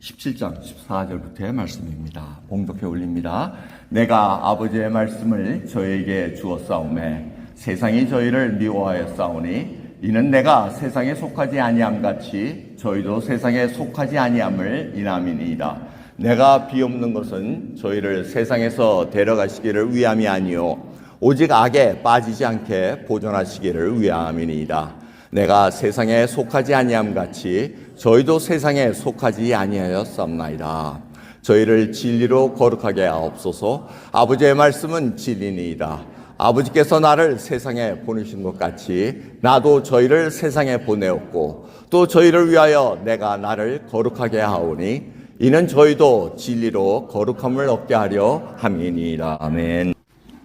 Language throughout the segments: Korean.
17장 14절부터의 말씀입니다. 봉독해 올립니다. 내가 아버지의 말씀을 저에게 주었사오매 세상이 저희를 미워하였사오니 이는 내가 세상에 속하지 아니함 같이 저희도 세상에 속하지 아니함을 인함이니이다. 내가 비옵는 것은 저희를 세상에서 데려가시기를 위함이 아니요 오직 악에 빠지지 않게 보존하시기를 위함이니이다. 내가 세상에 속하지 아니함 같이 저희도 세상에 속하지 아니하였사옵나이다. 저희를 진리로 거룩하게 하옵소서. 아버지의 말씀은 진리니이다. 아버지께서 나를 세상에 보내신 것 같이 나도 저희를 세상에 보내었고 또 저희를 위하여 내가 나를 거룩하게 하오니 이는 저희도 진리로 거룩함을 얻게 하려 함이니이다. 아멘.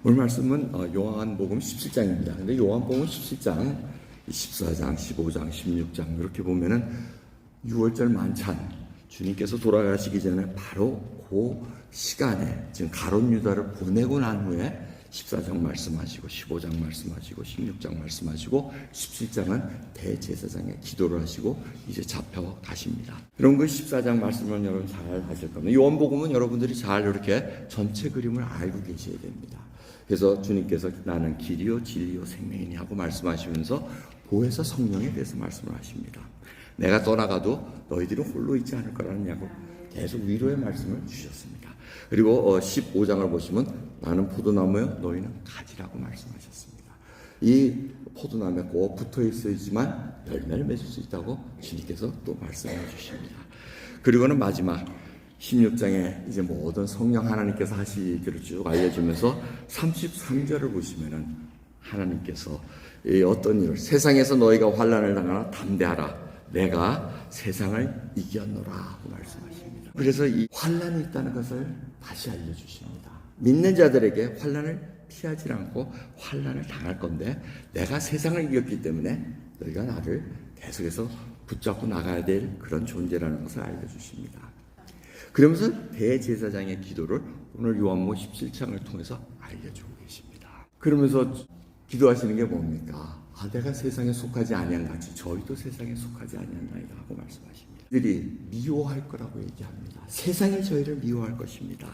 오늘 말씀은 요한복음 17장입니다. 근데 요한복음 17장 14장, 15장, 16장 이렇게 보면은 6월절 만찬 주님께서 돌아가시기 전에 바로 그 시간에 지금 가룟 유다를 보내고 난 후에 14장 말씀하시고 15장 말씀하시고 16장 말씀하시고 17장은 대제사장의 기도를 하시고 이제 잡혀가십니다. 여러분 그 14장 말씀은 여러분 잘 하실 겁니다. 요한복음은 여러분들이 잘 이렇게 전체 그림을 알고 계셔야 됩니다. 그래서 주님께서 나는 길이요 진리요 생명이니 하고 말씀하시면서 보혜사 성령에 대해서 말씀을 하십니다. 내가 떠나가도 너희들이 홀로 있지 않을 거라는 약을 계속 위로의 말씀을 주셨습니다. 그리고 15장을 보시면 나는 포도나무요 너희는 가지라고 말씀하셨습니다. 이 포도나무에 꼭 붙어 있어야지만 열매를 맺을 수 있다고 주님께서 또 말씀해 주십니다. 그리고는 마지막 16장에 이제 모든 성령 하나님께서 하시기를 쭉 알려주면서 33절을 보시면은 하나님께서 어떤 일을 세상에서 너희가 환난을 당하나 담대하라 내가 세상을 이겼노라 하고 말씀하십니다. 그래서 이 환난이 있다는 것을 다시 알려주십니다. 믿는 자들에게 환난을 피하지 않고 환난을 당할 건데 내가 세상을 이겼기 때문에 너희가 나를 계속해서 붙잡고 나가야 될 그런 존재라는 것을 알려주십니다. 그러면서 대제사장의 기도를 오늘 요한복음 17장을 통해서 알려주고 계십니다. 그러면서 기도하시는 게 뭡니까? 내가 세상에 속하지 아니한 같이 저희도 세상에 속하지 아니하나이다 하고 말씀하십니다. 그들이 미워할 거라고 얘기합니다. 세상이 저희를 미워할 것입니다.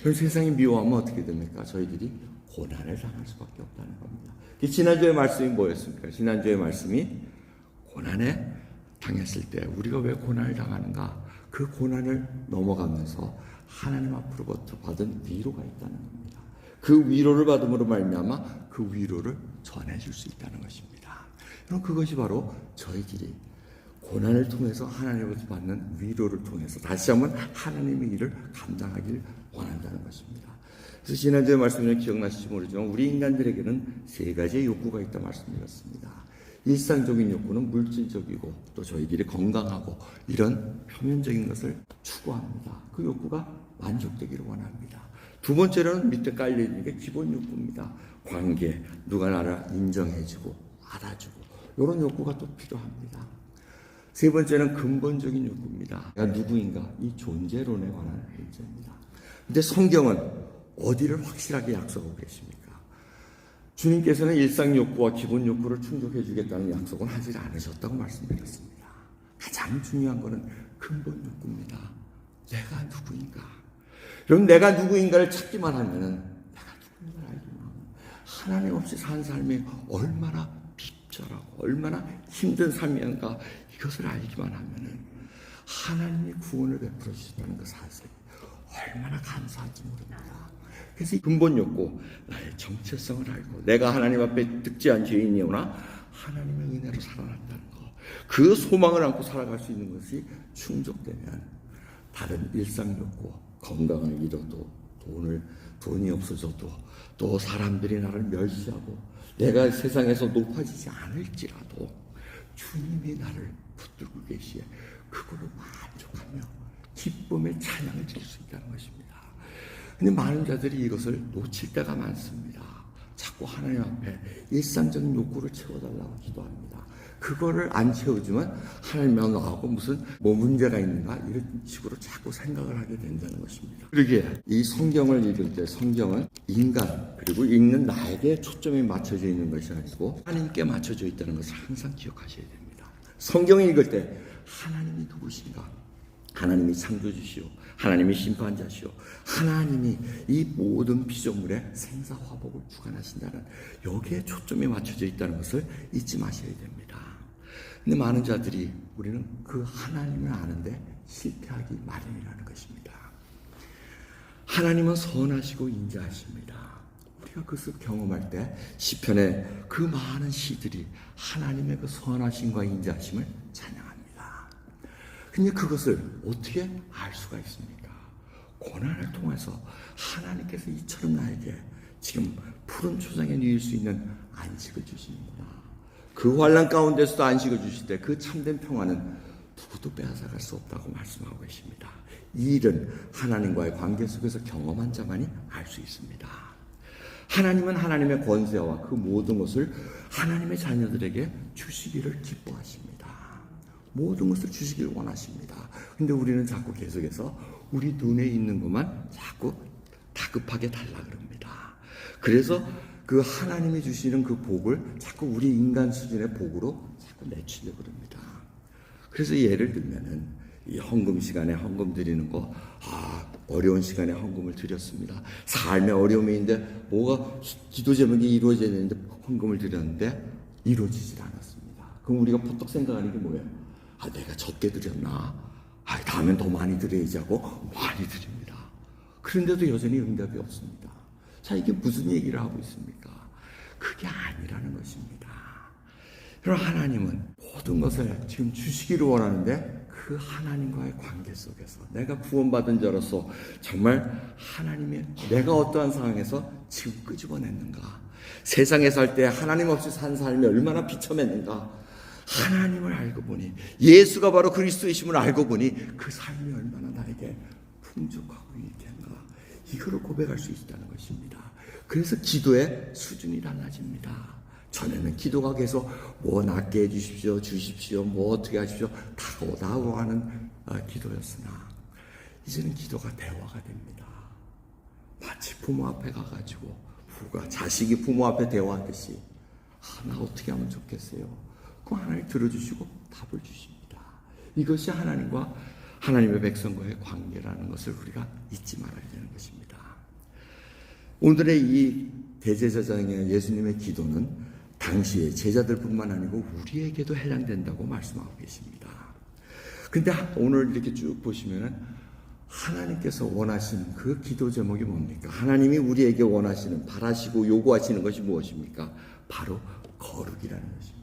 그럼 세상이 미워하면 어떻게 됩니까? 저희들이 고난을 당할 수밖에 없다는 겁니다. 지난주의 말씀이 뭐였습니까? 지난주의 말씀이 고난에 당했을 때 우리가 왜 고난을 당하는가? 그 고난을 넘어가면서 하나님 앞으로부터 받은 위로가 있다는 겁니다. 그 위로를 받음으로 말미암아 그 위로를 전해줄 수 있다는 것입니다. 그럼 그것이 바로 저희들이 고난을 통해서 하나님으로부터 받는 위로를 통해서 다시 한번 하나님의 일을 감당하길 원한다는 것입니다. 그래서 지난주에 말씀을 기억나실지 모르지만 우리 인간들에게는 세 가지의 욕구가 있다 말씀드렸습니다. 일상적인 욕구는 물질적이고 또 저희들이 건강하고 이런 표면적인 것을 추구합니다. 그 욕구가 만족되기를 원합니다. 두 번째로는 밑에 깔려있는 게 기본 욕구입니다. 관계, 누가 나를 인정해주고 알아주고 이런 욕구가 또 필요합니다. 세 번째는 근본적인 욕구입니다. 내가 누구인가 이 존재론에 관한 문제입니다. 근데 성경은 어디를 확실하게 약속하고 계십니까? 주님께서는 일상 욕구와 기본 욕구를 충족해 주겠다는 약속은 하지 않으셨다고 말씀드렸습니다. 가장 중요한 것은 근본 욕구입니다. 내가 누구인가? 그럼 내가 누구인가를 찾기만 하면은 내가 누구인가를 알기만 하면 하나님 없이 사는 삶이 얼마나 핍절하고 얼마나 힘든 삶인가 이것을 알기만 하면은 하나님이 구원을 베풀어 주셨다는 그 사실이 얼마나 감사한지 모릅니다. 그래서 이 근본 욕구, 나의 정체성을 알고 내가 하나님 앞에 득지한 죄인이오나 하나님의 은혜로 살아난다는 것, 그 소망을 안고 살아갈 수 있는 것이 충족되면 다른 일상 욕구, 건강을 잃어도 돈이 없어져도 또 사람들이 나를 멸시하고 내가 세상에서 높아지지 않을지라도 주님이 나를 붙들고 계시에 그거를 만족하며 기쁨의 찬양을 드릴 수 있다는 것입니다. 근데 많은 자들이 이것을 놓칠 때가 많습니다. 자꾸 하나님 앞에 일상적인 욕구를 채워달라고 기도합니다. 그거를 안 채워주면 하나님과 나하고 무슨 문제가 있는가 이런 식으로 자꾸 생각을 하게 된다는 것입니다. 그러기에 이 성경을 읽을 때 성경은 인간 그리고 읽는 나에게 초점이 맞춰져 있는 것이 아니고 하나님께 맞춰져 있다는 것을 항상 기억하셔야 됩니다. 성경을 읽을 때 하나님이 누구신가? 하나님이 창조주시오, 하나님이 심판자시오, 하나님이 이 모든 피조물의 생사화복을 주관하신다는 여기에 초점이 맞춰져 있다는 것을 잊지 마셔야 됩니다. 근데 많은 자들이 우리는 그 하나님을 아는데 실패하기 마련이라는 것입니다. 하나님은 선하시고 인자하십니다. 우리가 그것을 경험할 때 시편의 그 많은 시들이 하나님의 그 선하심과 인자하심을 찬양합니다. 근데 그것을 어떻게 알 수가 있습니까? 고난을 통해서 하나님께서 이처럼 나에게 지금 푸른 초장에 누일 수 있는 안식을 주십니다. 그 환난 가운데서도 안식을 주실 때 그 참된 평화는 누구도 빼앗아갈 수 없다고 말씀하고 계십니다. 이 일은 하나님과의 관계 속에서 경험한 자만이 알 수 있습니다. 하나님은 하나님의 권세와 그 모든 것을 하나님의 자녀들에게 주시기를 기뻐하십니다. 모든 것을 주시기를 원하십니다. 근데 우리는 자꾸 계속해서 우리 눈에 있는 것만 자꾸 다급하게 달라 그럽니다. 그래서 그 하나님이 주시는 그 복을 자꾸 우리 인간 수준의 복으로 자꾸 내치려고 그럽니다. 그래서 예를 들면은 이 헌금 시간에 헌금 드리는 거, 어려운 시간에 헌금을 드렸습니다. 삶의 어려움이 있는데 뭐가 기도 제목이 이루어져야 되는데 헌금을 드렸는데 이루어지질 않았습니다. 그럼 우리가 포떡 생각하는 게 뭐예요? 내가 적게 드렸나? 다음엔 더 많이 드려야지 하고 많이 드립니다. 그런데도 여전히 응답이 없습니다. 자, 이게 무슨 얘기를 하고 있습니까? 그게 아니라는 것입니다. 그럼 하나님은 모든 것을 지금 주시기를 원하는데 그 하나님과의 관계 속에서 내가 구원받은 자로서 정말 하나님의 내가 어떠한 상황에서 지금 끄집어냈는가? 세상에 살 때 하나님 없이 산 삶이 얼마나 비참했는가? 하나님을 알고 보니 예수가 바로 그리스도이심을 알고 보니 그 삶이 얼마나 나에게 풍족하고 유익한가, 이거를 고백할 수 있다는 것입니다. 그래서 기도의 수준이 달라집니다. 전에는 기도가 계속 뭐 낫게 해주십시오, 주십시오, 뭐 어떻게 하십시오 다 하고 하는 기도였으나 이제는 기도가 대화가 됩니다. 마치 부모 앞에 가가지고 자식이 부모 앞에 대화하듯이 나 어떻게 하면 좋겠어요? 하나님 들어주시고 답을 주십니다. 이것이 하나님과 하나님의 백성과의 관계라는 것을 우리가 잊지 말아야 되는 것입니다. 오늘의 이 대제사장의 예수님의 기도는 당시의 제자들뿐만 아니고 우리에게도 해당된다고 말씀하고 계십니다. 근데 오늘 이렇게 쭉 보시면은 하나님께서 원하시는 그 기도 제목이 뭡니까? 하나님이 우리에게 원하시는, 바라시고 요구하시는 것이 무엇입니까? 바로 거룩이라는 것입니다.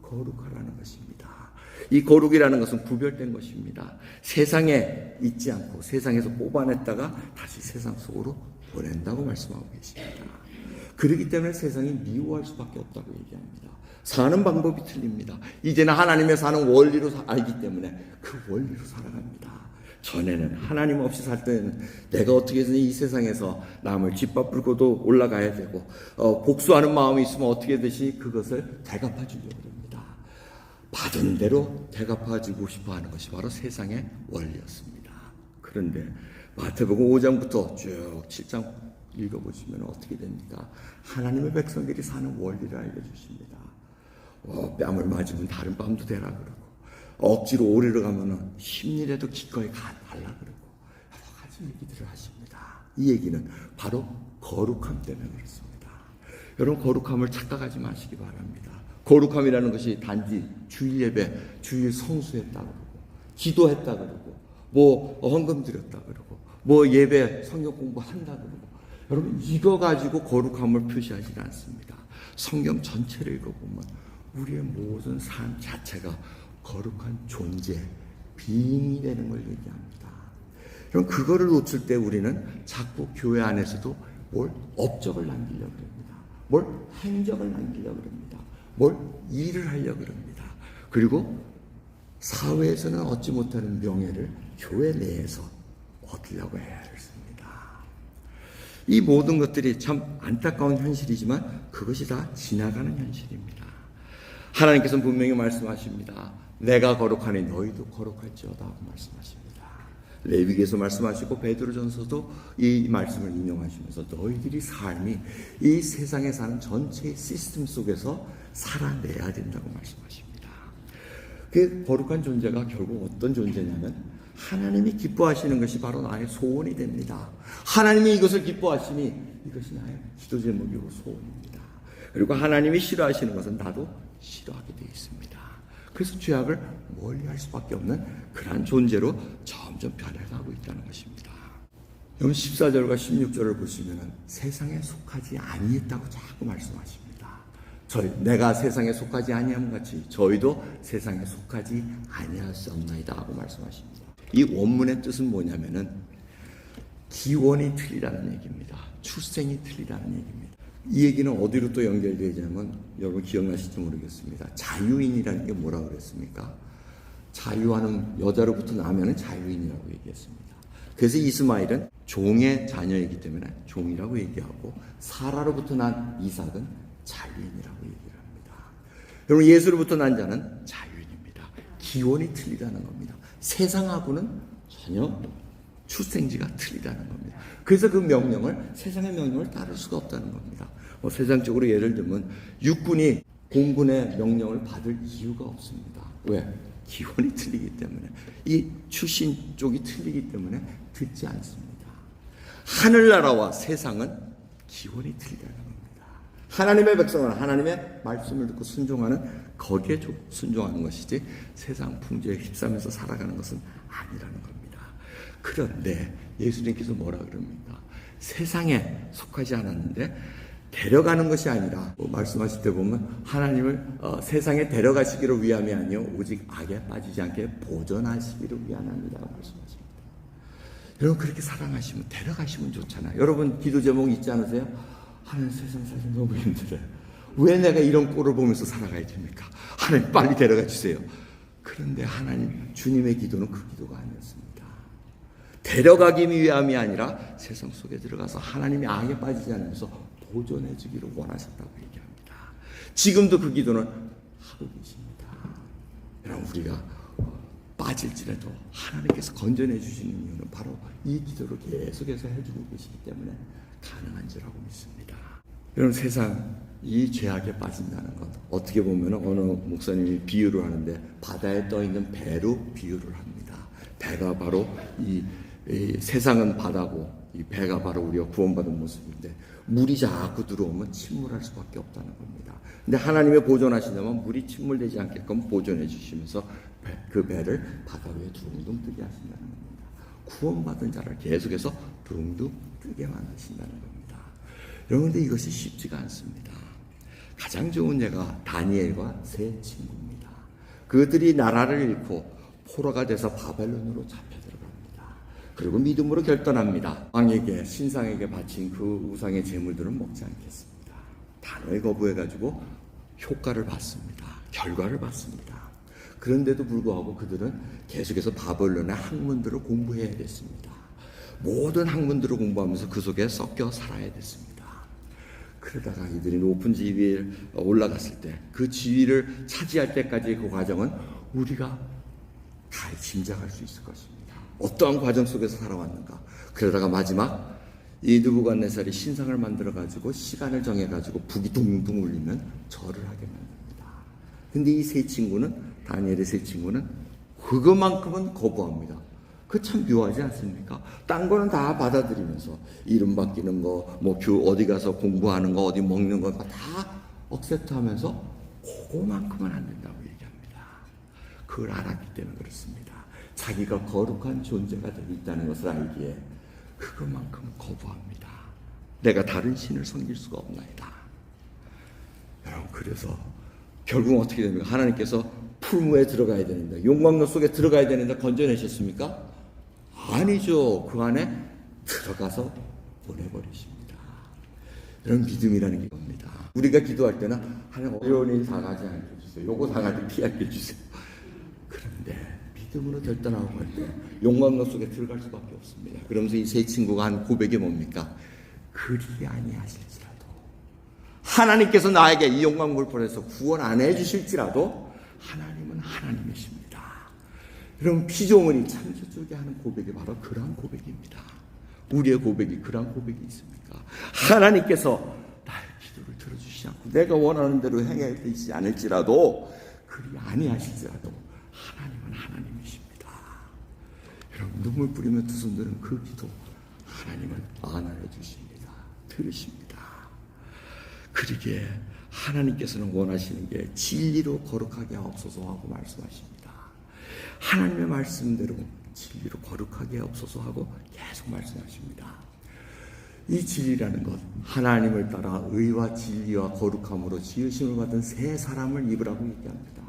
거룩하라는 것입니다. 이 거룩이라는 것은 구별된 것입니다. 세상에 있지 않고 세상에서 뽑아냈다가 다시 세상 속으로 보낸다고 말씀하고 계십니다. 그렇기 때문에 세상이 미워할 수밖에 없다고 얘기합니다. 사는 방법이 틀립니다. 이제는 하나님의 사는 원리로 알기 때문에 그 원리로 살아갑니다. 전에는 하나님 없이 살 때는 내가 어떻게 해서 이 세상에서 남을 짓밟고도 올라가야 되고 복수하는 마음이 있으면 어떻게 되시 그것을 대갚아 주려고 합니다. 받은 대로 대갚아주고 싶어하는 것이 바로 세상의 원리였습니다. 그런데 마태복음 5장부터 쭉 7장 읽어보시면 어떻게 됩니까? 하나님의 백성들이 사는 원리를 알려주십니다. 뺨을 맞으면 다른 뺨도 대라 그러고, 억지로 오리로 가면은 힘이라도 기꺼이 달라 그러고, 여러 가지 얘기들을 하십니다. 이 얘기는 바로 거룩함 때문에 그렇습니다. 여러분, 거룩함을 착각하지 마시기 바랍니다. 거룩함이라는 것이 단지 주일 예배, 주일 성수했다 그러고, 기도했다 그러고, 뭐 헌금 드렸다 그러고, 뭐 예배 성경 공부한다 그러고, 여러분 이거 가지고 거룩함을 표시하지 않습니다. 성경 전체를 읽어보면 우리의 모든 삶 자체가 거룩한 존재, 비잉이 되는 걸 얘기합니다. 그럼 그거를 놓칠 때 우리는 자꾸 교회 안에서도 뭘 업적을 남기려고 합니다. 뭘 행적을 남기려고 합니다. 뭘 일을 하려고 합니다. 그리고 사회에서는 얻지 못하는 명예를 교회 내에서 얻으려고 해야 했습니다. 이 모든 것들이 참 안타까운 현실이지만 그것이 다 지나가는 현실입니다. 하나님께서는 분명히 말씀하십니다. 내가 거룩하니 너희도 거룩할지어다 하고 말씀하십니다. 레위기에서 말씀하시고 베드로전서도 이 말씀을 인용하시면서 너희들이 삶이 이 세상에 사는 전체의 시스템 속에서 살아내야 된다고 말씀하십니다. 그 거룩한 존재가 결국 어떤 존재냐면 하나님이 기뻐하시는 것이 바로 나의 소원이 됩니다. 하나님이 이것을 기뻐하시니 이것이 나의 기도 제목이고 소원입니다. 그리고 하나님이 싫어하시는 것은 나도 싫어하게 되어 있습니다. 그래서 죄악을 멀리할 수밖에 없는 그러한 존재로 점점 변해가고 있다는 것입니다. 여러분 14절과 16절을 보시면 세상에 속하지 아니했다고 자꾸 말씀하십니다. 내가 세상에 속하지 아니함 같이 저희도 세상에 속하지 아니하였사옵나이다 하고 말씀하십니다. 이 원문의 뜻은 뭐냐면은 기원이 틀리다는 얘기입니다. 출생이 틀리다는 얘기입니다. 이 얘기는 어디로 또 연결되냐면 여러분 기억나실지 모르겠습니다. 자유인이라는 게 뭐라고 그랬습니까? 자유하는 여자로부터 나면은 자유인이라고 얘기했습니다. 그래서 이스마엘은 종의 자녀이기 때문에 종이라고 얘기하고 사라로부터 난 이삭은 자유인이라고 얘기를 합니다. 여러분 예수로부터 난 자는 자유인입니다. 기원이 틀리다는 겁니다. 세상하고는 전혀 출생지가 틀리다는 겁니다. 그래서 그 명령을 세상의 명령을 따를 수가 없다는 겁니다. 세상적으로 예를 들면 육군이 공군의 명령을 받을 이유가 없습니다. 왜? 기원이 틀리기 때문에 이 출신 쪽이 틀리기 때문에 듣지 않습니다. 하늘나라와 세상은 기원이 틀리다는 겁니다. 하나님의 백성은 하나님의 말씀을 듣고 순종하는 거기에 순종하는 것이지 세상 풍조에 휩싸면서 살아가는 것은 아니라는 겁니다. 그런데 예수님께서 뭐라 그럽니까? 세상에 속하지 않았는데 데려가는 것이 아니라 말씀하실 때 보면 하나님을 세상에 데려가시기를 위함이 아니요 오직 악에 빠지지 않게 보존하시기를 위함이라고 말씀하십니다. 여러분 그렇게 사랑하시면 데려가시면 좋잖아요. 여러분 기도 제목 있지 않으세요? 하나님 세상 살기 너무 힘들어요. 왜 내가 이런 꼴을 보면서 살아가야 됩니까? 하나님 빨리 데려가 주세요. 그런데 하나님 주님의 기도는 그 기도가 아니었습니다. 데려가기 위함이 아니라 세상 속에 들어가서 하나님이 악에 빠지지 않으면서 보존해 주기를 원하셨다고 얘기합니다. 지금도 그 기도는 하고 계십니다. 여러분 우리가 빠질지라도 하나님께서 건져내 주시는 이유는 바로 이 기도를 계속해서 해주고 계시기 때문에 가능한 줄알고 믿습니다. 여러분 세상 이 죄악에 빠진다는 것 어떻게 보면 어느 목사님이 비유를 하는데 바다에 떠 있는 배로 비유를 합니다. 배가 바로 이 세상은 바다고 이 배가 바로 우리가 구원받은 모습인데 물이 자꾸 들어오면 침몰할 수밖에 없다는 겁니다. 근데 하나님의 보존하신다면 물이 침몰되지 않게끔 보존해 주시면서 그 배를 바다 위에 둥둥 뜨게 하신다는 겁니다. 구원받은 자를 계속해서 둥둥 뜨게 만드신다는 겁니다. 여러분 근데 이것이 쉽지가 않습니다. 가장 좋은 예가 다니엘과 세 친구입니다. 그들이 나라를 잃고 포로가 돼서 바벨론으로 잡혀 들어갑니다. 그리고 믿음으로 결단합니다. 왕에게 신상에게 바친 그 우상의 제물들은 먹지 않겠습니다. 단호히 거부해가지고 효과를 받습니다. 결과를 받습니다. 그런데도 불구하고 그들은 계속해서 바벨론의 학문들을 공부해야 됐습니다. 모든 학문들을 공부하면서 그 속에 섞여 살아야 됐습니다. 그러다가 이들이 높은 지위에 올라갔을 때 그 지위를 차지할 때까지 그 과정은 우리가 잘 짐작할 수 있을 것입니다. 어떠한 과정 속에서 살아왔는가. 그러다가 마지막 이 느부갓네살이 신상을 만들어가지고 시간을 정해가지고 북이 둥둥 울리면 절을 하게 만듭니다. 근데 이 세 친구는 다니엘의 세 친구는 그것만큼은 거부합니다. 그 참 묘하지 않습니까? 딴 거는 다 받아들이면서 이름 바뀌는 거, 어디 가서 공부하는 거, 어디 먹는 거 다 억셉트하면서 그거만큼은 안 된다고 얘기합니다. 그걸 알았기 때문에 그렇습니다. 자기가 거룩한 존재가 되고 있다는 것을 알기에 그것만큼 거부합니다. 내가 다른 신을 섬길 수가 없나이다. 여러분 그래서 결국 어떻게 됩니까? 하나님께서 풀무에 들어가야 되는데 용광로 속에 들어가야 되는데 건져내셨습니까? 아니죠. 그 안에 들어가서 보내버리십니다. 이런 믿음이라는 게 겁니다. 우리가 기도할 때는 하나님 어려운 일 당하지 않게 해주세요. 요거 당하지 피하게 해주세요. 그런데 믿음으로 결단하고 갈 때 용광로 속에 들어갈 수밖에 없습니다. 그러면서 이 세 친구가 한 고백이 뭡니까? 그리 아니하실지라도 하나님께서 나에게 이 용광로를 보내서 구원 안 해주실지라도 하나님은 하나님이십니다. 여러분 피조물이 참저쪽에 하는 고백이 바로 그러한 고백입니다. 우리의 고백이 그러한 고백이 있습니까? 하나님께서 나의 기도를 들어주시지 않고 내가 원하는 대로 행하지 않을지라도 그리 아니하실지라도 하나님은 하나님이십니다. 눈물 뿌리며 두 손들은 그 기도 하나님은 안아해 주십니다. 들으십니다. 그러기에 하나님께서는 원하시는 게 진리로 거룩하게 하옵소서 하고 말씀하십니다. 하나님의 말씀대로 진리로 거룩하게 하옵소서 하고 계속 말씀하십니다. 이 진리라는 것, 하나님을 따라 의와 진리와 거룩함으로 지으심을 받은 새 사람을 입으라고 얘기합니다.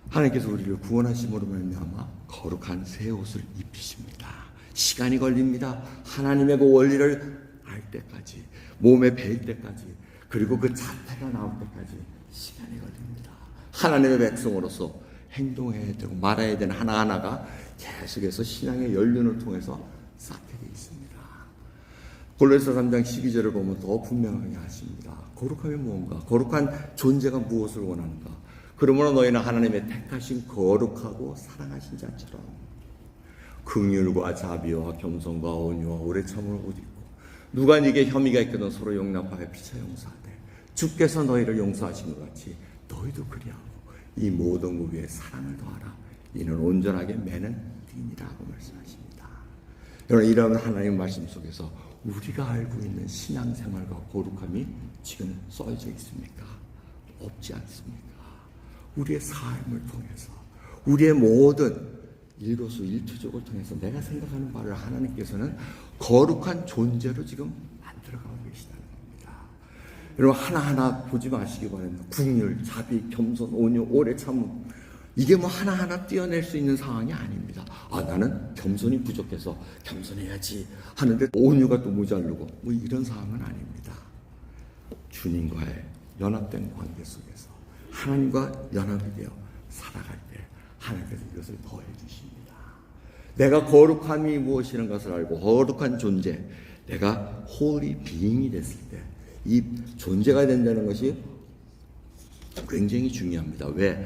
하나님께서 우리를 구원하심으로 말미암아 거룩한 새 옷을 입히십니다. 시간이 걸립니다. 하나님의 그 원리를 알 때까지, 몸에 배일 때까지, 그리고 그 자태가 나올 때까지 시간이 걸립니다. 하나님의 백성으로서 행동해야 되고 말아야 되는 하나하나가 계속해서 신앙의 연륜을 통해서 쌓게 되어 있습니다. 골로새 3장 12절을 보면 더 분명하게 하십니다. 거룩함이 무엇인가? 거룩한 존재가 무엇을 원하는가? 그러므로 너희는 하나님의 택하신 거룩하고 사랑하신 자처럼 긍휼과 자비와 겸손과 온유와 오래 참음을 옷 입고 누가 네게 혐의가 있거든 서로 용납하여 피차 용서하되 주께서 너희를 용서하신 것 같이 너희도 그리하고 이 모든 것 위에 사랑을 더하라. 이는 온전하게 매는 띠니라고 말씀하십니다. 여러분, 이런 하나님의 말씀 속에서 우리가 알고 있는 신앙생활과 거룩함이 지금 써져 있습니까? 없지 않습니까? 우리의 삶을 통해서 우리의 모든 일거수일투족을 통해서 내가 생각하는 바를 하나님께서는 거룩한 존재로 지금 만들어가고 계시다는 겁니다. 여러분, 하나하나 보지 마시기 바랍니다. 긍휼, 자비, 겸손, 온유, 오래 참음, 이게 뭐 하나하나 띄어낼 수 있는 상황이 아닙니다. 나는 겸손이 부족해서 겸손해야지 하는데 온유가 또 모자르고 뭐 이런 상황은 아닙니다. 주님과의 연합된 관계 속에서 하나님과 연합이 되어 살아갈 때 하나님께서 이것을 더해 주십니다. 내가 거룩함이 무엇이라는 것을 알고 거룩한 존재, 내가 holy being이 됐을 때 이 존재가 된다는 것이 굉장히 중요합니다. 왜?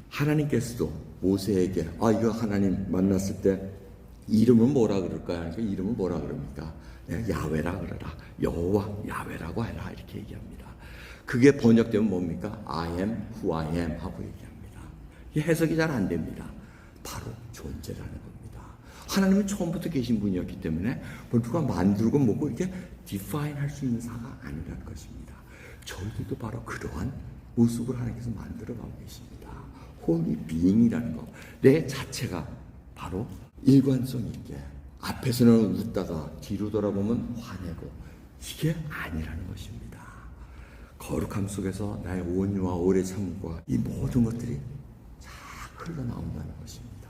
하나님께서도 모세에게 이거 하나님 만났을 때 이름은 뭐라 그럴까요? 그러니까 이름은 뭐라 그럽니까? 야훼라 그러라. 여호와 야훼라고 해라. 이렇게 얘기합니다. 그게 번역되면 뭡니까? I am who I am 하고 얘기합니다. 이 해석이 잘 안 됩니다. 바로 존재라는 겁니다. 하나님은 처음부터 계신 분이었기 때문에 누가 만들고 뭐고 이렇게 define 할 수 있는 사가 아니라는 것입니다. 저희들도 바로 그러한 모습을 하나님께서 만들어가고 계십니다. holy being이라는 것, 내 자체가 바로 일관성 있게 앞에서는 웃다가 뒤로 돌아보면 화내고 이게 아니라는 것입니다. 거룩함 속에서 나의 온유와 오래 참음과 이 모든 것들이 쫙 흘러나온다는 것입니다.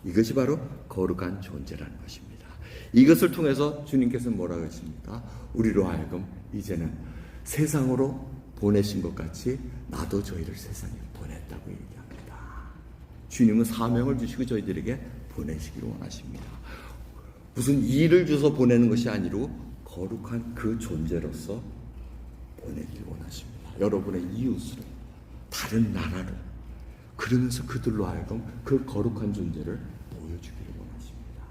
이것이 바로 거룩한 존재라는 것입니다. 이것을 통해서 주님께서는 뭐라고 하십니까? 우리로 하여금 이제는 세상으로 보내신 것 같이 나도 저희를 세상에 보냈다고 얘기합니다. 주님은 사명을 주시고 저희들에게 보내시기를 원하십니다. 무슨 일을 줘서 보내는 것이 아니고 거룩한 그 존재로서 보내기를 원하십니다. 여러분의 이웃으로, 다른 나라로, 그러면서 그들로 하여금 그 거룩한 존재를 보여주기를 원하십니다.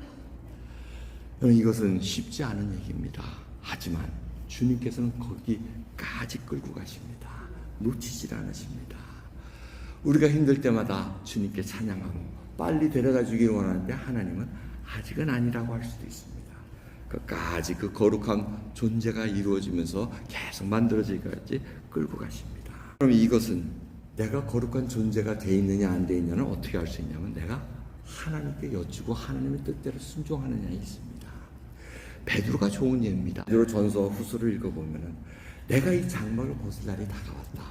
이것은 쉽지 않은 얘기입니다. 하지만 주님께서는 거기까지 끌고 가십니다. 놓치질 않으십니다. 우리가 힘들 때마다 주님께 찬양하고 빨리 데려다 주기를 원하는데 하나님은 아직은 아니라고 할 수도 있습니다. 끝까지 그 거룩한 존재가 이루어지면서 계속 만들어지기까지 끌고 가십니다. 그럼 이것은 내가 거룩한 존재가 돼 있느냐 안 돼 있느냐는 어떻게 알 수 있냐면 내가 하나님께 여쭈고 하나님의 뜻대로 순종하느냐에 있습니다. 베드로가 좋은 예입니다. 베드로 전서 후서를 읽어보면은 내가 이 장막을 벗을 날이 다가왔다.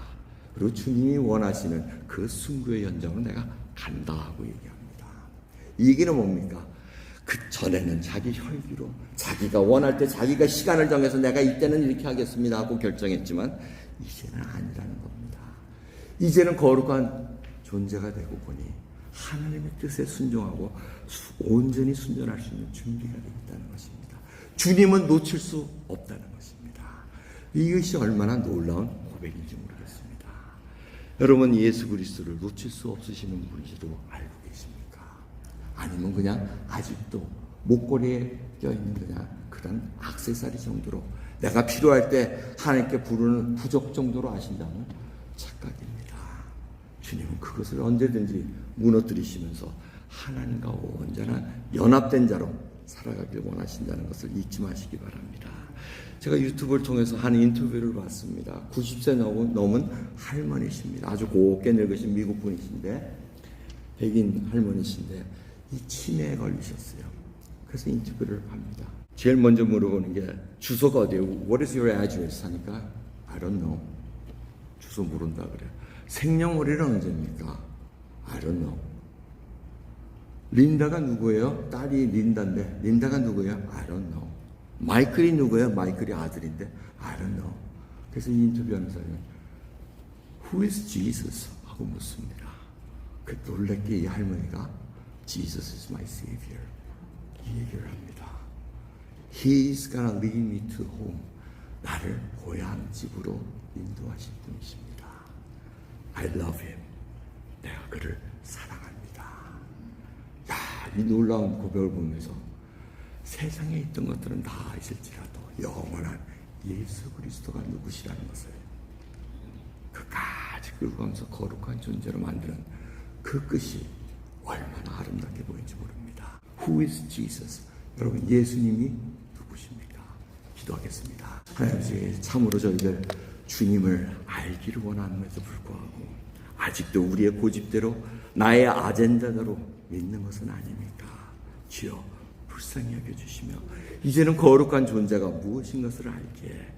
그리고 주님이 원하시는 그 순교의 현장으로 내가 간다 하고 얘기합니다. 이 얘기는 뭡니까? 그 전에는 자기 혈기로 자기가 원할 때 자기가 시간을 정해서 내가 이때는 이렇게 하겠습니다 하고 결정했지만 이제는 아니라는 겁니다. 이제는 거룩한 존재가 되고 보니 하나님의 뜻에 순종하고 온전히 순전할 수 있는 준비가 되어 있다는 것입니다. 주님은 놓칠 수 없다는 것입니다. 이것이 얼마나 놀라운 고백인지 모르겠습니다. 여러분, 예수 그리스도를 놓칠 수 없으시는 분인지도 알고 계십니까? 아니면 그냥 아직도 목걸이에 껴있는 그냥 그런 액세서리 정도로 내가 필요할 때 하나님께 부르는 부적 정도로 아신다면 착각입니다. 주님은 그것을 언제든지 무너뜨리시면서 하나님과 온전한 연합된 자로 살아가길 원하신다는 것을 잊지 마시기 바랍니다. 제가 유튜브를 통해서 한 인터뷰를 봤습니다. 90세 넘은 할머니십니다. 아주 곱게 늙으신 미국 분이신데, 백인 할머니신데 이 치매에 걸리셨어요. 그래서 인터뷰를 합니다. 제일 먼저 물어보는 게 주소가 어디예요? What is your address? 하니까 I don't know. 주소 모른다 그래요. 생년월일은 언제입니까? I don't know. 린다가 누구예요? 딸이 린다인데 린다가 누구예요? I don't know. 마이클이 누구예요? 마이클이 아들인데 I don't know. 그래서 이 인터뷰하는 사람이 Who is Jesus? 하고 묻습니다. 그 놀랍게 이 할머니가 Jesus is my savior 이 얘기를 합니다. He's gonna lead me to home. 나를 고향 집으로 인도하실 분이십니다. I love him. 내가 그를 사랑합니다. 야, 이 놀라운 고백을 보면서 세상에 있던 것들은 다 있을지라도 영원한 예수 그리스도가 누구시라는 것을 그까지 끌고 가면서 거룩한 존재로 만드는 그 끝이 얼마나 아름답게 보이는지 모릅니다. Who is Jesus? 여러분, 예수님이 누구십니까? 기도하겠습니다. 하나님, 참으로 저희들 주님을 알기를 원함에도 불구하고 아직도 우리의 고집대로 나의 아젠다대로 믿는 것은 아닙니까? 주여 불쌍히 여겨주시며 이제는 거룩한 존재가 무엇인 것을 알기에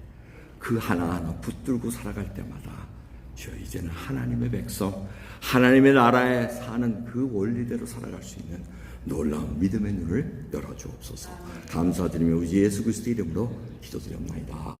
그 하나하나 붙들고 살아갈 때마다 주여 이제는 하나님의 백성, 하나님의 나라에 사는 그 원리대로 살아갈 수 있는 놀라운 믿음의 눈을 열어주옵소서. 감사드리며 우리 예수 그리스도 이름으로 기도드립니다.